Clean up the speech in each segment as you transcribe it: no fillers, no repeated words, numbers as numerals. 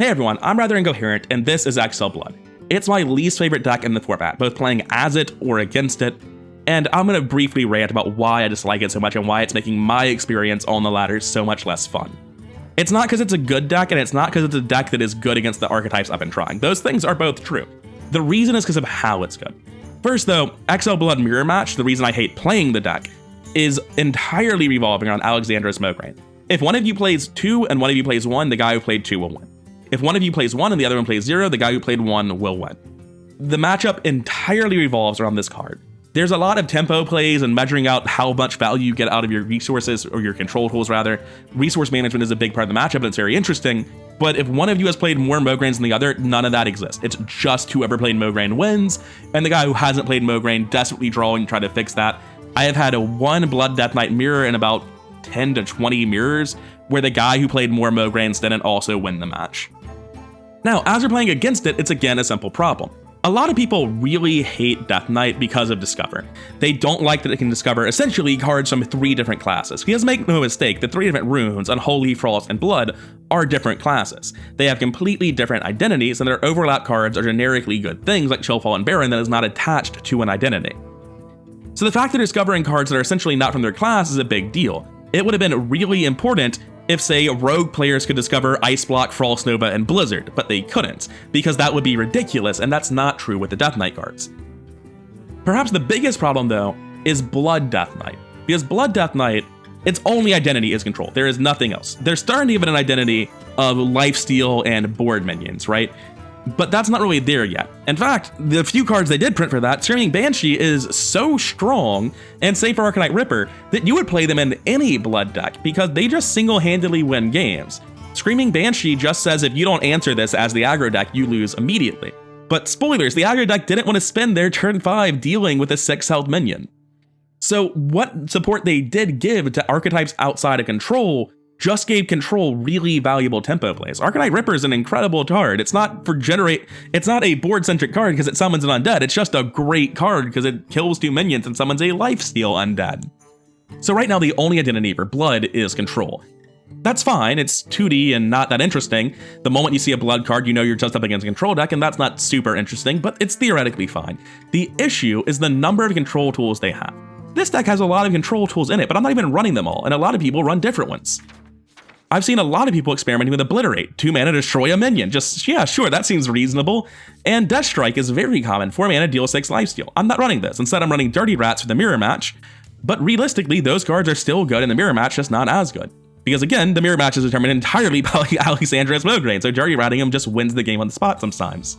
Hey everyone, I'm rather Incoherent, and this is XL Blood. It's my least favorite deck in the format, both playing as it or against it, and I'm going to briefly rant about why I dislike it so much and why it's making my experience on the ladder so much less fun. It's not because it's a good deck, and it's not because it's a deck that is good against the archetypes I've been trying. Those things are both true. The reason is because of how it's good. First though, XL Blood Mirror Match, the reason I hate playing the deck, is entirely revolving around Alexandra's Mograine. If one of you plays 2 and one of you plays 1, the guy who played 2 will win. If one of you plays 1 and the other one plays 0, the guy who played 1 will win. The matchup entirely revolves around this card. There's a lot of tempo plays and measuring out how much value you get out of your resources, or your control tools rather. Resource management is a big part of the matchup and it's very interesting, but if one of you has played more Mograines than the other, none of that exists. It's just whoever played Mograine wins, and the guy who hasn't played Mograine desperately drawing to try to fix that. I have had a 1 Blood Death Knight mirror in about 10 to 20 mirrors, where the guy who played more Mograines didn't also win the match. Now, as you're playing against it, it's again a simple problem. A lot of people really hate Death Knight because of Discover. They don't like that it can discover essentially cards from 3 different classes. Because make no mistake, the 3 different runes, Unholy, Frost, and Blood, are different classes. They have completely different identities, and their overlap cards are generically good things like Chillfall and Baron that is not attached to an identity. So the fact that discovering cards that are essentially not from their class is a big deal. It would have been really important if, say, rogue players could discover Ice Block, Frost Nova, and Blizzard, but they couldn't, because that would be ridiculous, and that's not true with the Death Knight cards. Perhaps the biggest problem, though, is Blood Death Knight, because Blood Death Knight, its only identity is control. There is nothing else. They're starting to give it an identity of lifesteal and board minions, right? But that's not really there yet. In fact, the few cards they did print for that, Screaming Banshee is so strong, and save for Arcanite Ripper, that you would play them in any Blood deck, because they just single-handedly win games. Screaming Banshee just says if you don't answer this as the aggro deck, you lose immediately. But spoilers, the aggro deck didn't want to spend their turn 5 dealing with a 6 health minion. So what support they did give to archetypes outside of control just gave control really valuable tempo plays. Arcanite Ripper is an incredible card. It's not a board-centric card because it summons an undead. It's just a great card because it kills 2 minions and summons a lifesteal undead. So right now the only identity for Blood is control. That's fine, it's 2D and not that interesting. The moment you see a Blood card, you know you're just up against a control deck, and that's not super interesting, but it's theoretically fine. The issue is the number of control tools they have. This deck has a lot of control tools in it, but I'm not even running them all, and a lot of people run different ones. I've seen a lot of people experimenting with Obliterate, 2 mana destroy a minion. Just, yeah, sure, that seems reasonable. And Death Strike is very common, 4 mana deal 6 lifesteal. I'm not running this. Instead, I'm running Dirty Rats for the mirror match. But realistically, those cards are still good in the mirror match, just not as good. Because again, the mirror match is determined entirely by Alexandra's Mograine, so Dirty Ratting him just wins the game on the spot sometimes.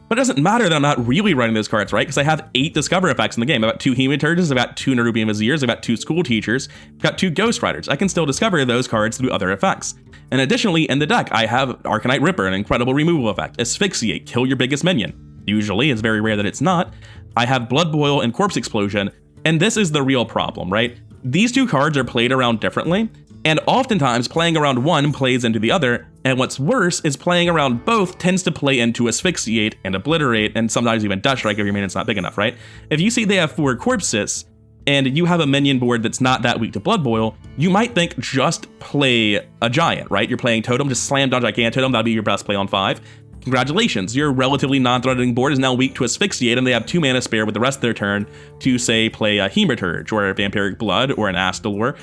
But it doesn't matter that I'm not really running those cards, right? Because I have 8 Discover effects in the game. I've got 2 Hematurges, I've got 2 Nerubian Viziers, I've got 2 School Teachers, I've got 2 Ghost Riders. I can still discover those cards through other effects. And additionally, in the deck, I have Arcanite Ripper, an incredible removal effect. Asphyxiate, kill your biggest minion. Usually, it's very rare that it's not. I have Blood Boil and Corpse Explosion, and this is the real problem, right? These 2 cards are played around differently, and oftentimes playing around one plays into the other, and what's worse is playing around both tends to play into Asphyxiate and Obliterate, and sometimes even Death Strike if your minion's not big enough, right? If you see they have 4 Corpses, and you have a minion board that's not that weak to Blood Boil, you might think just play a Giant, right? You're playing Totem, just slam down Gigantotem, that'll be your best play on 5. Congratulations, your relatively non-threatening board is now weak to Asphyxiate, and they have 2 mana spare with the rest of their turn to, say, play a Hematurge, or a Vampiric Blood, or an Astalor.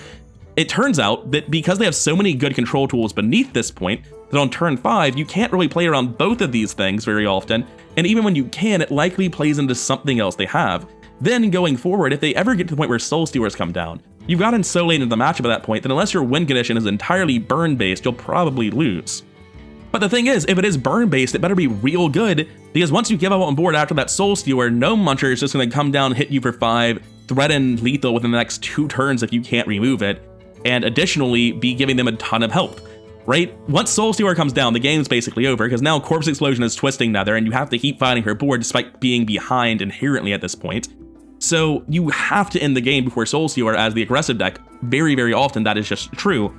It turns out that because they have so many good control tools beneath this point, that on turn 5, you can't really play around both of these things very often, and even when you can, it likely plays into something else they have. Then, going forward, if they ever get to the point where Soul Stealers come down, you've gotten so late into the matchup at that point that unless your win condition is entirely burn-based, you'll probably lose. But the thing is, if it is burn-based, it better be real good, because once you give up on board after that Soul Stealer, no Muncher is just going to come down, hit you for 5, threaten lethal within the next 2 turns if you can't remove it, and additionally be giving them a ton of health, right? Once Soul Stealer comes down, the game's basically over, because now Corpse Explosion is twisting Nether, and you have to keep fighting her board despite being behind inherently at this point. So you have to end the game before Soul Stealer as the aggressive deck. Very, very often that is just true.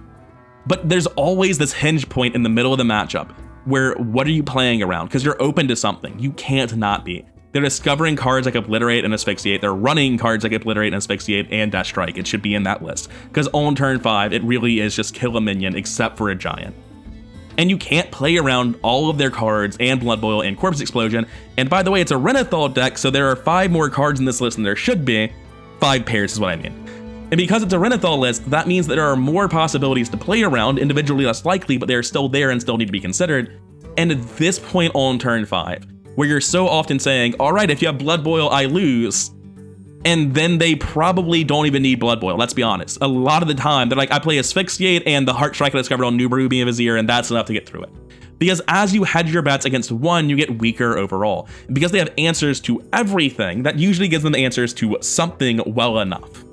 But there's always this hinge point in the middle of the matchup where what are you playing around? Because you're open to something. You can't not be. They're discovering cards like Obliterate and Asphyxiate. They're running cards like Obliterate and Asphyxiate and Death Strike. It should be in that list. Because on turn 5, it really is just kill a minion except for a Giant. and you can't play around all of their cards and Blood Boil and Corpse Explosion. And by the way, it's a Renathal deck, so there are 5 more cards in this list than there should be. 5 pairs is what I mean. And because it's a Renathal list, that means that there are more possibilities to play around, individually less likely, but they're still there and still need to be considered. And at this point on turn 5, where you're so often saying, all right, if you have Blood Boil, I lose, and then they probably don't even need Blood Boil, let's be honest. A lot of the time, they're like, I play Asphyxiate and the Heart Strike I discovered on New Ruby and Vizier, and that's enough to get through it. Because as you hedge your bets against one, you get weaker overall. And because they have answers to everything, that usually gives them the answers to something well enough.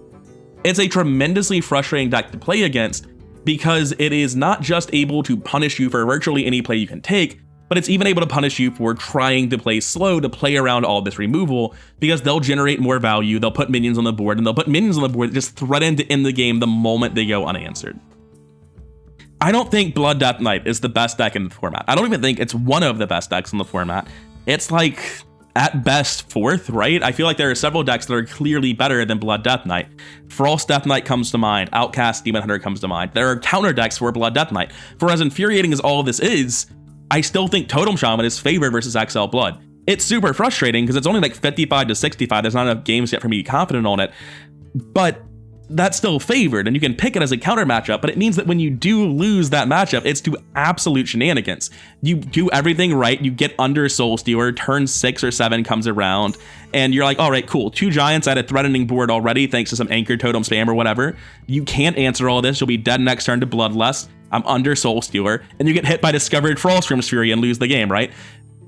It's a tremendously frustrating deck to play against because it is not just able to punish you for virtually any play you can take, but it's even able to punish you for trying to play slow to play around all this removal, because they'll generate more value, they'll put minions on the board, and they'll put minions on the board that just threaten to end the game the moment they go unanswered. I don't think Blood Death Knight is the best deck in the format. I don't even think it's one of the best decks in the format. It's like, at best, 4th, right? I feel like there are several decks that are clearly better than Blood Death Knight. Frost Death Knight comes to mind, Outcast Demon Hunter comes to mind. There are counter decks for Blood Death Knight. For as infuriating as all of this is, I still think Totem Shaman is favored versus XL Blood. It's super frustrating because it's only like 55 to 65. There's not enough games yet for me to be confident on it, but that's still favored, and you can pick it as a counter matchup, but it means that when you do lose that matchup, it's to absolute shenanigans. You do everything right, you get under Soul Stealer, turn 6 or 7 comes around, and you're like, all right, cool, 2 giants at a threatening board already, thanks to some Anchor Totem spam or whatever. You can't answer all this, you'll be dead next turn to Bloodlust. I'm under Soul Stealer, and you get hit by Discovered Frostgrim's Fury and lose the game, right?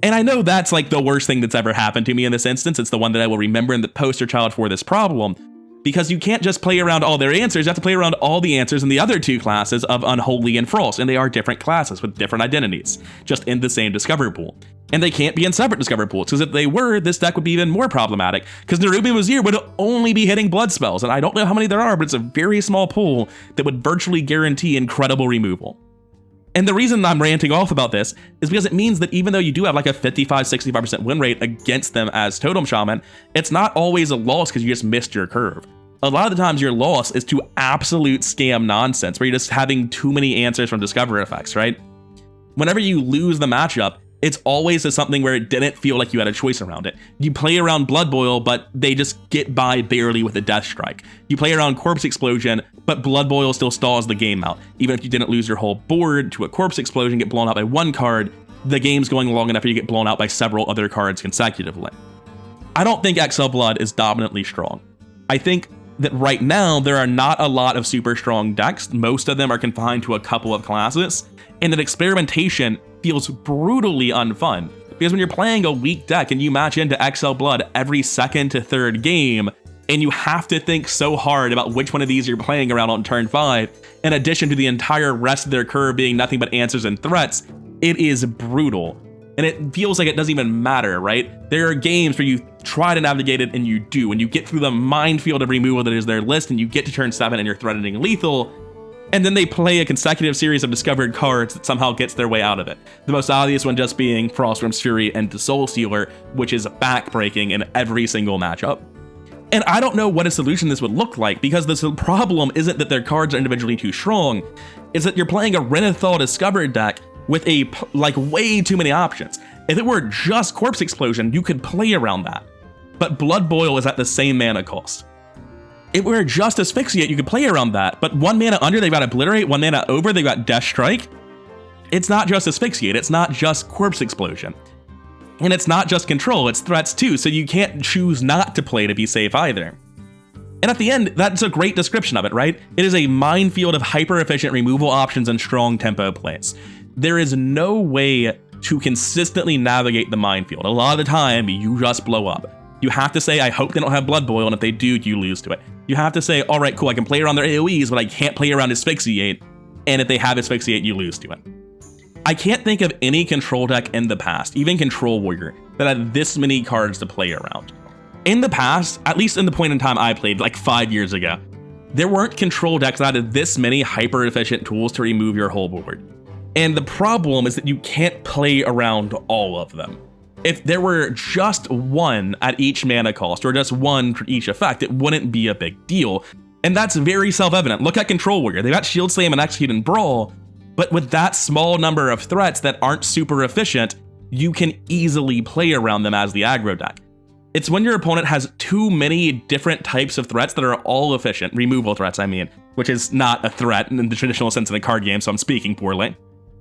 And I know that's like the worst thing that's ever happened to me in this instance. It's the one that I will remember in the poster child for this problem, because you can't just play around all their answers, you have to play around all the answers in the other 2 classes of Unholy and Frost, and they are different classes with different identities, just in the same Discover pool. And they can't be in separate Discover pools, because if they were, this deck would be even more problematic, because Nerubian Vizier would only be hitting blood spells, and I don't know how many there are, but it's a very small pool that would virtually guarantee incredible removal. And the reason I'm ranting off about this is because it means that even though you do have like a 55-65% win rate against them as Totem Shaman, it's not always a loss because you just missed your curve. A lot of the times your loss is to absolute scam nonsense, where you're just having too many answers from Discover effects, right? Whenever you lose the matchup, it's always to something where it didn't feel like you had a choice around it. You play around Blood Boil, but they just get by barely with a Death Strike. You play around Corpse Explosion, but Blood Boil still stalls the game out. Even if you didn't lose your whole board to a Corpse Explosion, get blown out by 1 card, the game's going long enough for you to get blown out by several other cards consecutively. I don't think XL Blood is dominantly strong. I think that right now there are not a lot of super strong decks. Most of them are confined to a couple of classes, and that experimentation feels brutally unfun. Because when you're playing a weak deck and you match into XL Blood every 2nd to 3rd game, and you have to think so hard about which one of these you're playing around on turn 5, in addition to the entire rest of their curve being nothing but answers and threats, it is brutal. And it feels like it doesn't even matter, right? There are games where you try to navigate it and you do, and you get through the minefield of removal that is their list, and you get to turn 7 and you're threatening lethal, and then they play a consecutive series of discovered cards that somehow gets their way out of it. The most obvious one just being Frostgrim's Fury and the Soul Stealer, which is backbreaking in every single matchup. And I don't know what a solution this would look like, because the problem isn't that their cards are individually too strong, it's that you're playing a Renathal Discovered deck with way too many options. If it were just Corpse Explosion, you could play around that. But Blood Boil is at the same mana cost. If it were just Asphyxiate, you could play around that, but 1 mana under, they've got Obliterate, 1 mana over, they've got Death Strike. It's not just Asphyxiate, it's not just Corpse Explosion. And it's not just Control, it's threats too, so you can't choose not to play to be safe either. And at the end, that's a great description of it, right? It is a minefield of hyper-efficient removal options and strong tempo plays. There is no way to consistently navigate the minefield. A lot of the time, you just blow up. You have to say, I hope they don't have Blood Boil, and if they do, you lose to it. You have to say, all right, cool, I can play around their AoEs, but I can't play around Asphyxiate, and if they have Asphyxiate, you lose to it. I can't think of any control deck in the past, even Control Warrior, that had this many cards to play around. In the past, at least in the point in time I played, like 5 years ago, there weren't control decks that had this many hyper-efficient tools to remove your whole board. And the problem is that you can't play around all of them. If there were just 1 at each mana cost, or just 1 for each effect, it wouldn't be a big deal. And that's very self-evident. Look at Control Warrior. They've got Shield Slam and Execute and Brawl, But with that small number of threats that aren't super efficient, you can easily play around them as the aggro deck. It's when your opponent has too many different types of threats that are all efficient, removal threats I mean, which is not a threat in the traditional sense in a card game, so I'm speaking poorly.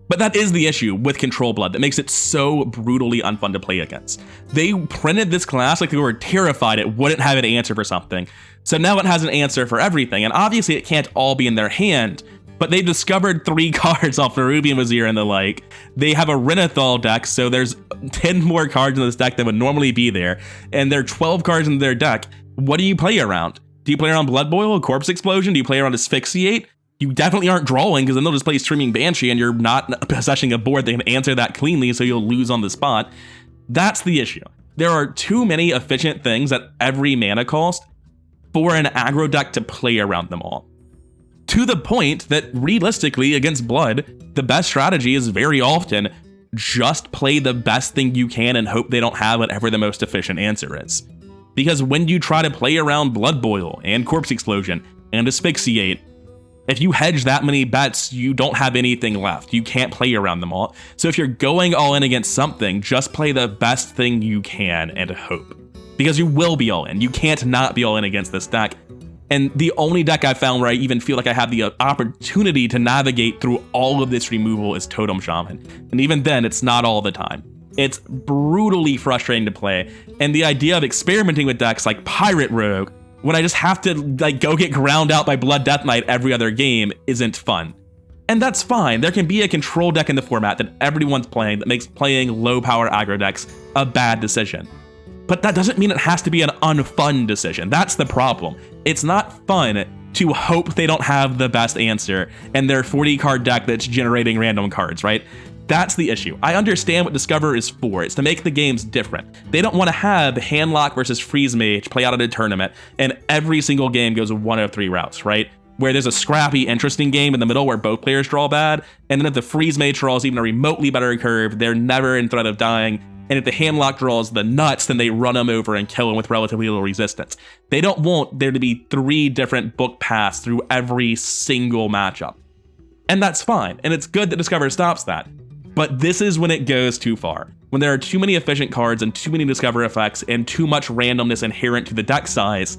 But that is the issue with Control Blood that makes it so brutally unfun to play against. They printed this class like they were terrified it wouldn't have an answer for something, so now it has an answer for everything, and obviously it can't all be in their hand, but they discovered 3 cards off Nerubian Vizier and the like. They have a Renathal deck, so there's 10 more cards in this deck that would normally be there, and there are 12 cards in their deck. What do you play around? Do you play around Blood Boil, Corpse Explosion? Do you play around Asphyxiate? You definitely aren't drawing, because then they'll just play Streaming Banshee, and you're not possessing a board that can answer that cleanly, so you'll lose on the spot. That's the issue. There are too many efficient things at every mana cost for an aggro deck to play around them all. To the point that, realistically, against Blood, the best strategy is very often just play the best thing you can and hope they don't have whatever the most efficient answer is. Because when you try to play around Blood Boil and Corpse Explosion and Asphyxiate, if you hedge that many bets, you don't have anything left. You can't play around them all. So if you're going all in against something, just play the best thing you can and hope. Because you will be all in. You can't not be all in against this deck. And the only deck I've found where I even feel like I have the opportunity to navigate through all of this removal is Totem Shaman. And even then, it's not all the time. It's brutally frustrating to play. And the idea of experimenting with decks like Pirate Rogue, when I just have to go get ground out by Blood Death Knight every other game, isn't fun. And that's fine. There can be a control deck in the format that everyone's playing that makes playing low power aggro decks a bad decision. But that doesn't mean it has to be an unfun decision. That's the problem. It's not fun to hope they don't have the best answer and their 40 card deck that's generating random cards, right? That's the issue. I understand what Discover is for. It's to make the games different. They don't want to have Handlock versus Freeze Mage play out at a tournament and every single game goes one of 3 routes, right? Where there's a scrappy, interesting game in the middle where both players draw bad, and then if the Freeze Mage draws even a remotely better curve, they're never in threat of dying. And if the Handlock draws the nuts, then they run them over and kill them with relatively little resistance. They don't want there to be 3 different book paths through every single matchup. And that's fine, and it's good that Discover stops that. But this is when it goes too far. When there are too many efficient cards and too many Discover effects and too much randomness inherent to the deck size,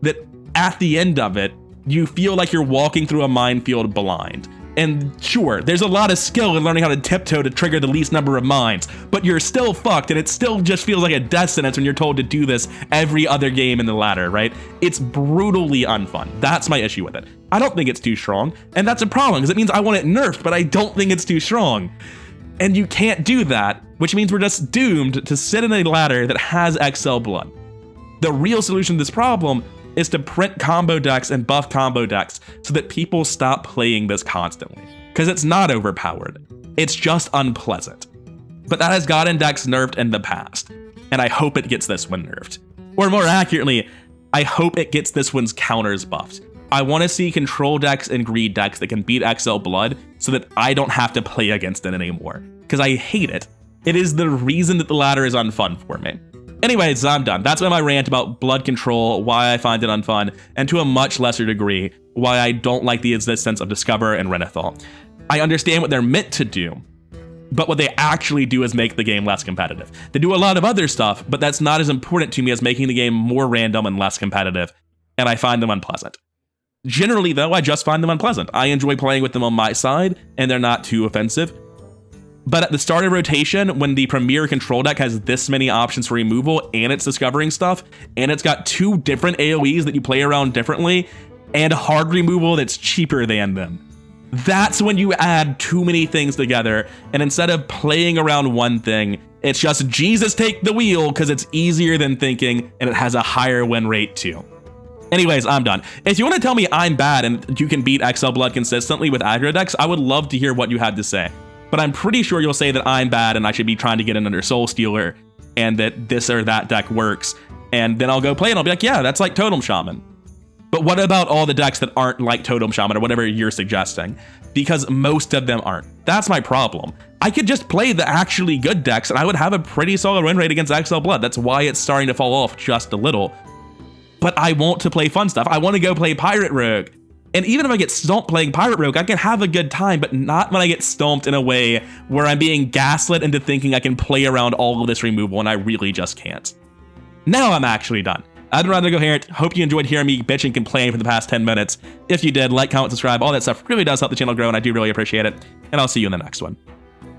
that at the end of it, you feel like you're walking through a minefield blind. And sure, there's a lot of skill in learning how to tiptoe to trigger the least number of mines, but you're still fucked, and it still just feels like a death sentence when you're told to do this every other game in the ladder, right? It's brutally unfun. That's my issue with it. I don't think it's too strong, and that's a problem, because it means I want it nerfed, but I don't think it's too strong. And you can't do that, which means we're just doomed to sit in a ladder that has XL Blood. The real solution to this problem is to print combo decks and buff combo decks so that people stop playing this constantly. Because it's not overpowered, it's just unpleasant. But that has gotten decks nerfed in the past, and I hope it gets this one nerfed. Or more accurately, I hope it gets this one's counters buffed. I want to see control decks and greed decks that can beat XL Blood so that I don't have to play against it anymore. Because I hate it. It is the reason that the ladder is unfun for me. Anyways, I'm done. That's my rant about Blood control, why I find it unfun, and to a much lesser degree, why I don't like the existence of Discover and Renathal. I understand what they're meant to do, but what they actually do is make the game less competitive. They do a lot of other stuff, but that's not as important to me as making the game more random and less competitive, and I find them unpleasant. Generally, though, I just find them unpleasant. I enjoy playing with them on my side, and they're not too offensive. But at the start of rotation, when the premier control deck has this many options for removal, and it's discovering stuff, and it's got 2 different AoEs that you play around differently, and hard removal that's cheaper than them, that's when you add too many things together, and instead of playing around one thing, it's just Jesus take the wheel because it's easier than thinking, and it has a higher win rate too. Anyways, I'm done. If you want to tell me I'm bad and you can beat XL Blood consistently with aggro decks, I would love to hear what you had to say. But I'm pretty sure you'll say that I'm bad and I should be trying to get in under Soul Stealer and that this or that deck works. And then I'll go play and I'll be like, yeah, that's like Totem Shaman. But what about all the decks that aren't like Totem Shaman or whatever you're suggesting? Because most of them aren't. That's my problem. I could just play the actually good decks and I would have a pretty solid win rate against XL Blood. That's why it's starting to fall off just a little. But I want to play fun stuff. I want to go play Pirate Rogue. And even if I get stomped playing Pirate Rogue, I can have a good time, but not when I get stomped in a way where I'm being gaslit into thinking I can play around all of this removal, and I really just can't. Now I'm actually done. I've been Ryan Incoherent. Hope you enjoyed hearing me bitch and complain for the past 10 minutes. If you did, like, comment, subscribe, all that stuff really does help the channel grow, and I do really appreciate it. And I'll see you in the next one.